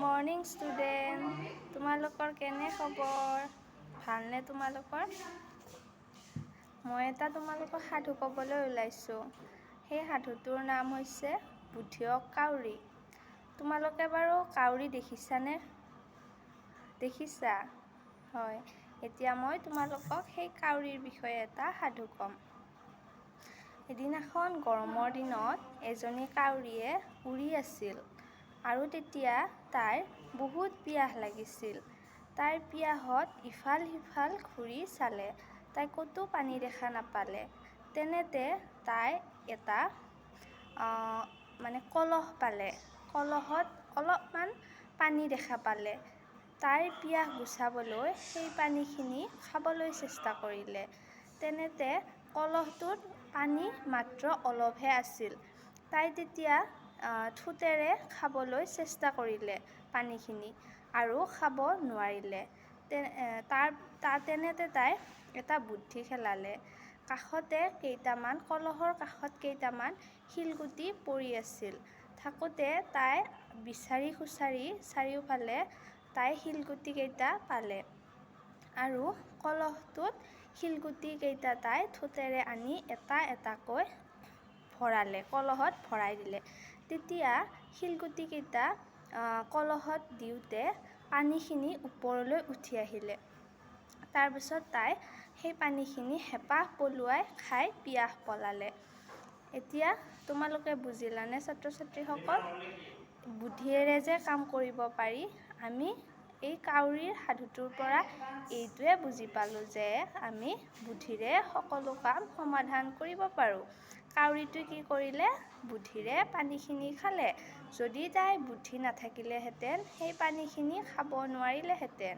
Morning student, তোমালোকৰ কেনে খবৰ? ভালনে তোমালোকৰ? মই এটা তোমালোকক সাধু ক'বলৈ ওলাইছোঁ। সেই সাধুটোৰ নাম হৈছে বুধিয়ক কাউৰী। তোমালোকে বাৰু কাউৰী দেখিছানে? দেখিছা? হয়, এতিয়া মই তোমালোকক সেই কাউৰীৰ বিষয়ে এটা সাধু ক'ম। এদিনাখন গৰমৰ দিনত এজনী কাউৰীয়ে উৰি আছিল আৰু তেতিয়া তাইৰ বহুত পিয়াহ লাগিছিল। তাইৰ পিয়াহত ইফাল সিফাল ঘূৰি চালে, তাই ক'তো পানী দেখা নাপালে। তেনেতে তাই এটা কলহ পালে। কলহত অলপমান পানী দেখা পালে। তাইৰ পিয়াহ গুচাবলৈ সেই পানীখিনি খাবলৈ চেষ্টা কৰিলে। তেনেতে কলহটোত পানী মাত্ৰ অলপহে আছিল। তাই তেতিয়া ঠোঁটেৰে খাবলৈ চেষ্টা কৰিলে পানীখিনি আৰু খাব নোৱাৰিলে। তেনেতে তাই এটা বুদ্ধি খেলালে। কলহৰ কাষত কেইটামান শিলগুটি পৰি আছিল। থাকোঁতে তাই বিচাৰি খুচাৰি চাৰিওফালে তাই শিলগুটিকেইটা পালে আৰু কলহটোত শিলগুটিকেইটা তাই ঠোঁটেৰে আনি এটা এটাকৈ কলহত ভৰাই দিলে। তেতিয়া শিলগুটিকেইটা কলহত দিওঁতে পানীখিনি ওপৰলৈ উঠি আহিলে। তাৰপিছত তাই সেই পানীখিনি হেঁপাহ পলুৱাই খাই পিয়াহ পলালে। এতিয়া তোমালোকে বুজিলানে ছাত্ৰ-ছাত্ৰীসকল? বুদ্ধিৰে যে কাম কৰিব পাৰি। আমি এই কাউৰীৰ সাধুটোৰ পৰা এইটোৱে বুজি পালোঁ যে আমি বুদ্ধিৰে সকলো কাম সমাধান কৰিব পাৰোঁ। কাউৰীটোৱে কি কৰিলে? বুদ্ধিৰে পানীখিনি খালে। যদি তাইৰ বুদ্ধি নাথাকিলেহেঁতেন সেই পানীখিনি খাব নোৱাৰিলেহেঁতেন।